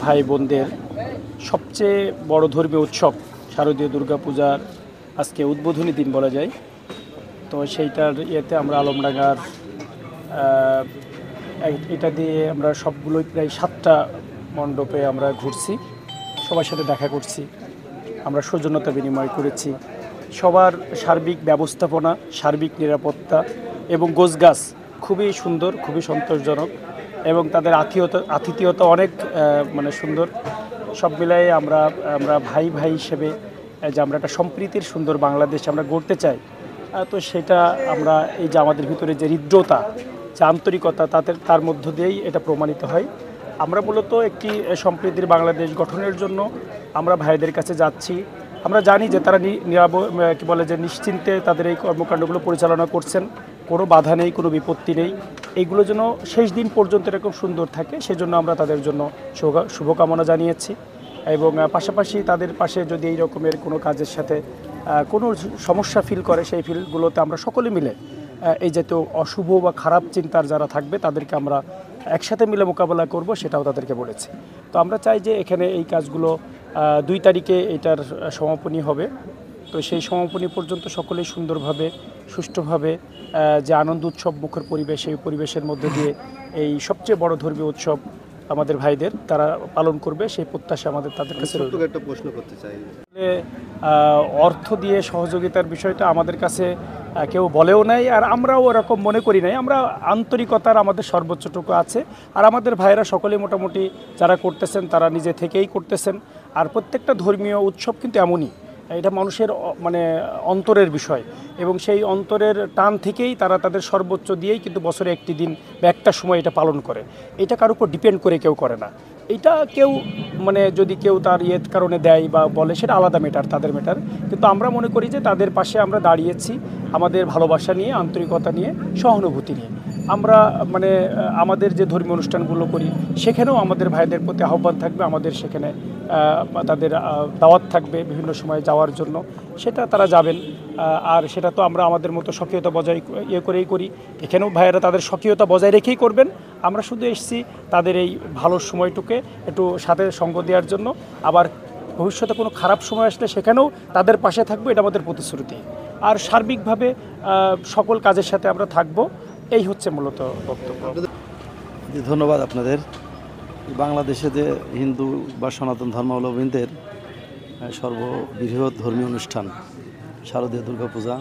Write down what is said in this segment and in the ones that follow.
ভাই বোনদের সবচেয়ে বড় ধর্মীয় উৎসব শারদীয় দুর্গাপূজার আজকে উদ্বোধনী দিন বলা যায়। তো সেইটার ইয়েতে আমরা আলমডাঙ্গার এটা দিয়ে আমরা সবগুলোই প্রায় 7টা মণ্ডপে আমরা ঘুরছি, সবার সাথে দেখা করছি, আমরা সৌজন্যতা বিনিময় করেছি। সবার সার্বিক ব্যবস্থাপনা, সার্বিক নিরাপত্তা এবং গোছগাছ খুবই সুন্দর, খুবই সন্তোষজনক এবং তাদের আতিথেয়তা অনেক মানে সুন্দর। সব মিলাই আমরা ভাই ভাই হিসেবে যে আমরা একটা সম্প্রীতির সুন্দর বাংলাদেশ আমরা গড়তে চাই, তো সেটা আমরা এই যে আমাদের ভিতরে যে হৃদ্রতা, যে আন্তরিকতা, তার মধ্য দিয়েই এটা প্রমাণিত হয়। আমরা মূলত একটি সম্প্রীতির বাংলাদেশ গঠনের জন্য আমরা ভাইদের কাছে যাচ্ছি। আমরা জানি যে তারা কি বলে যে নিশ্চিন্তে তাদের এই কর্মকাণ্ডগুলো পরিচালনা করছেন, কোনো বাধা নেই, কোনো বিপত্তি নেই। এইগুলো যেন শেষ দিন পর্যন্ত এরকম সুন্দর থাকে, সেজন্য আমরা তাদের জন্য শুভকামনা জানিয়েছি। এবং পাশাপাশি তাদের পাশে যদি এই রকমের কোনো কাজের সাথে কোনো সমস্যা ফিল করে, সেই ফিলগুলোতে আমরা সকলে মিলে এই জাতীয় অশুভ বা খারাপ চিন্তার যারা থাকবে তাদেরকে আমরা একসাথে মিলে মোকাবেলা করব, সেটাও তাদেরকে বলেছি। তো আমরা চাই যে এখানে এই কাজগুলো 2 তারিখে এটার সমাপনী হবে। তো সেই সমাপনী পর্যন্ত সকলেই সুন্দরভাবে, সুষ্ঠুভাবে যে আনন্দ উৎসব মুখর পরিবেশ, এই পরিবেশের মধ্যে দিয়ে এই সবচেয়ে বড় ধর্মীয় উৎসব আমাদের ভাইদের তারা পালন করবে, সেই প্রত্যাশা আমাদের তাদের কাছে রইল। একটা প্রশ্ন করতে চাই, অর্থ দিয়ে সহযোগিতার বিষয়টা আমাদের কাছে কেউ বলেও নাই, আর আমরাও ওরকম মনে করি নাই। আমরা আন্তরিকতার আমাদের সর্বোচ্চটুকু আছে, আর আমাদের ভাইয়েরা সকলেই মোটামুটি যারা করতেছেন তারা নিজে থেকেই করতেছেন। আর প্রত্যেকটা ধর্মীয় উৎসব কিন্তু এমনই, এটা মানুষের মানে অন্তরের বিষয়, এবং সেই অন্তরের টান থেকেই তারা তাদের সর্বোচ্চ দিয়েই কিন্তু বছরে একটি দিন বা একটা সময় এটা পালন করে। এটা কার উপর ডিপেন্ড করে কেউ করে না। এটা কেউ মানে যদি কেউ তার কারণে দেয় বা বলে, সেটা আলাদা ম্যাটার, তাদের ম্যাটার। কিন্তু আমরা মনে করি যে তাদের পাশে আমরা দাঁড়িয়েছি আমাদের ভালোবাসা নিয়ে, আন্তরিকতা নিয়ে, সহানুভূতি নিয়ে। আমরা মানে আমাদের যে ধর্মীয় অনুষ্ঠানগুলো করি সেখানেও আমাদের ভাইদের প্রতি আহ্বান থাকবে, আমাদের সেখানে তাদের দাওয়াত থাকবে বিভিন্ন সময় যাওয়ার জন্য, সেটা তারা যাবেন। আর সেটা তো আমরা আমাদের মতো স্বকীয়তা বজায় করেই করি, এখানেও ভাইয়েরা তাদের স্বকীয়তা বজায় রেখেই করবেন। আমরা শুধু এসেছি তাদের এই ভালো সময়টুকে একটু সাথে সঙ্গ দেওয়ার জন্য। আবার ভবিষ্যতে কোনো খারাপ সময় আসলে সেখানেও তাদের পাশে থাকবো, এটা আমাদের প্রতিশ্রুতি। আর সার্বিকভাবে সকল কাজের সাথে আমরা থাকব, এই হচ্ছে মূলত বক্তব্য। ধন্যবাদ আপনাদের। বাংলাদেশে যে হিন্দু বা সনাতন ধর্মাবলম্বীদের সর্ববৃহৎ ধর্মীয় অনুষ্ঠান শারদীয় দুর্গাপূজা,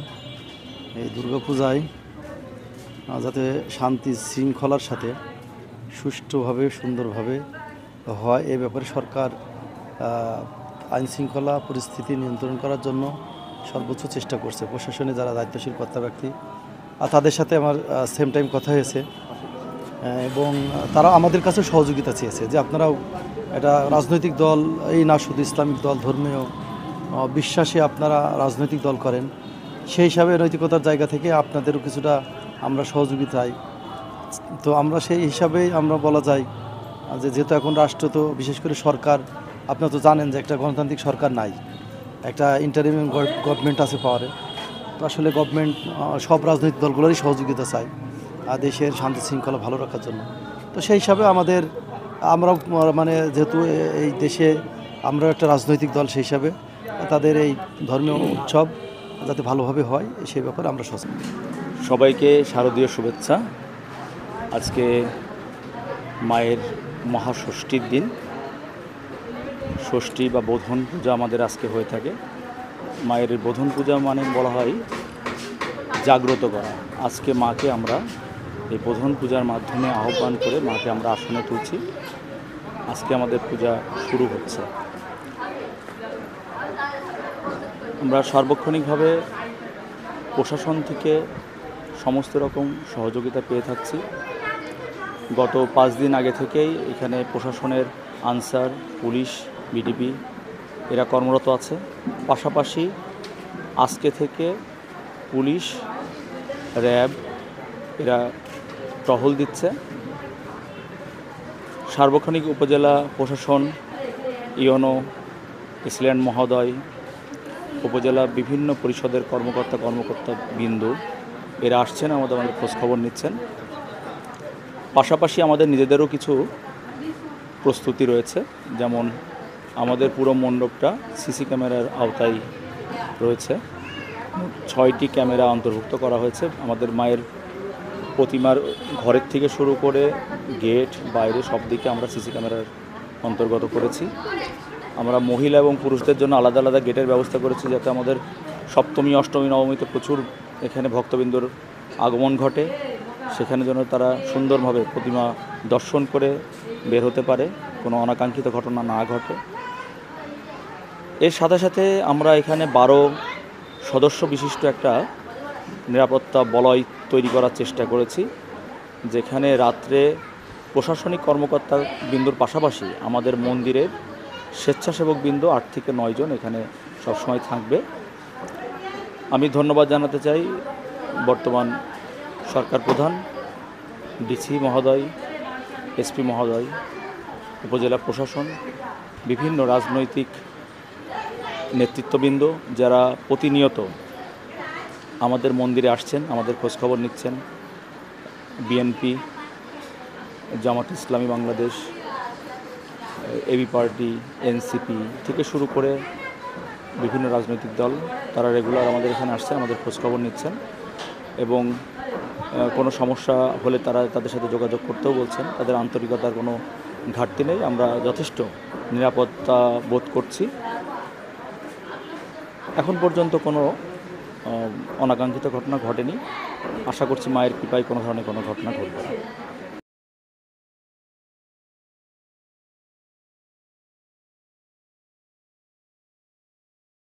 এই দুর্গাপূজায় যাতে শান্তি শৃঙ্খলার সাথে সুষ্ঠুভাবে সুন্দরভাবে হয়, এ ব্যাপারে সরকার আইনশৃঙ্খলা পরিস্থিতি নিয়ন্ত্রণ করার জন্য সর্বোচ্চ চেষ্টা করছে। প্রশাসনে যারা দায়িত্বশীল কর্তা ব্যক্তি, আর তাদের সাথে আমার সেম টাইম কথা হয়েছে, এবং তারা আমাদের কাছে সহযোগিতা চেয়েছে যে আপনারাও এটা রাজনৈতিক দল এই না, শুধু ইসলামিক দল, ধর্মীয় বিশ্বাসে আপনারা রাজনৈতিক দল করেন, সেই হিসাবে নৈতিকতার জায়গা থেকে আপনাদেরও কিছুটা আমরা সহযোগিতায়। তো আমরা সেই হিসাবেই আমরা বলা যায় যে যেহেতু এখন রাষ্ট্র, তো বিশেষ করে সরকার, আপনারা তো জানেন যে একটা গণতান্ত্রিক সরকার নাই, একটা ইন্টারিম গভর্নমেন্ট আছে পাওয়ারে। তো আসলে গভর্নমেন্ট সব রাজনৈতিক দলগুলোরই সহযোগিতা চাই দেশের শান্তি শৃঙ্খলা ভালো রাখার জন্য। তো সেই হিসাবে আমরা মানে যেহেতু এই দেশে আমরা একটা রাজনৈতিক দল, সেই হিসাবে তাদের এই ধর্মীয় উৎসব যাতে ভালোভাবে হয় সেই ব্যাপারে আমরা সচেতন। সবাইকে শারদীয় শুভেচ্ছা। আজকে মায়ের মহাষষ্ঠীর দিন। ষষ্ঠী বা বোধন পূজা আমাদের আজকে হয়ে থাকে। মায়ের বোধন পূজা মানে বলা হয় জাগ্রত করা। আজকে মাকে আমরা এই বোধন পূজার মাধ্যমে আহ্বান করে মাকে আমরা আসনে তুলছি। আজকে আমাদের পূজা শুরু হচ্ছে। আমরা সার্বক্ষণিকভাবে প্রশাসন থেকে সমস্ত রকম সহযোগিতা পেয়ে থাকছি। গত 5 দিন আগে থেকেই এখানে প্রশাসনের আনসার, পুলিশ, বিডিপি এরা কর্মরত আছে। পাশাপাশি আজকে থেকে পুলিশ, র্যাব এরা টহল দিচ্ছে। সার্বক্ষণিক উপজেলা প্রশাসন, ইওনো, এসিল্যান্ড মহোদয়, উপজেলা বিভিন্ন পরিষদের কর্মকর্তা বিন্দু এরা আসছেন, আমাদের খোঁজখবর নিচ্ছেন। পাশাপাশি আমাদের নিজেদেরও কিছু প্রস্তুতি রয়েছে। যেমন আমাদের পুরো মণ্ডপটা সিসি ক্যামেরার আওতায় রয়েছে। 6টি ক্যামেরা অন্তর্ভুক্ত করা হয়েছে। আমাদের মায়ের প্রতিমার ঘরের থেকে শুরু করে গেট, বাইরে সব দিকে আমরা সিসি ক্যামেরার অন্তর্গত করেছি। আমরা মহিলা এবং পুরুষদের জন্য আলাদা আলাদা গেটের ব্যবস্থা করেছি, যাতে আমাদের সপ্তমী, অষ্টমী, নবমীতে প্রচুর এখানে ভক্তবৃন্দর আগমন ঘটে। সেখানে যেন তারা সুন্দরভাবে প্রতিমা দর্শন করে বের হতে পারে, কোনো অনাকাঙ্ক্ষিত ঘটনা না ঘটে। এর সাথে সাথে আমরা এখানে 12 সদস্য বিশিষ্ট একটা নিরাপত্তা বলয় তৈরি করার চেষ্টা করেছি, যেখানে রাত্রে প্রশাসনিক কর্মকর্তা বিন্দুর পাশাপাশি আমাদের মন্দিরের স্বেচ্ছাসেবক বিন্দু 8 থেকে 9 জন এখানে সবসময় থাকবে। আমি ধন্যবাদ জানাতে চাই বর্তমান সরকার প্রধান, ডিসি মহোদয়, এসপি মহোদয়, উপজেলা প্রশাসন, বিভিন্ন রাজনৈতিক নেতৃত্ববৃন্দ যারা প্রতিনিয়ত আমাদের মন্দিরে আসছেন, আমাদের খোঁজখবর নিচ্ছেন। BNP, Jamaat Islami Bangladesh, AB party, NCP থেকে শুরু করে বিভিন্ন রাজনৈতিক দল, তারা রেগুলার আমাদের এখানে আসছে, আমাদের খোঁজখবর নিচ্ছেন এবং কোনো সমস্যা হলে তারা তাদের সাথে যোগাযোগ করতেও বলছেন। তাদের আন্তরিকতার কোনো ঘাটতি নেই। আমরা যথেষ্ট নিরাপত্তা বোধ করছি। এখন পর্যন্ত কোনো অনাকাঙ্ক্ষিত ঘটনা ঘটেনি। আশা করছি মায়ের কৃপায় কোনো ধরনের কোনো ঘটনা ঘটবে না।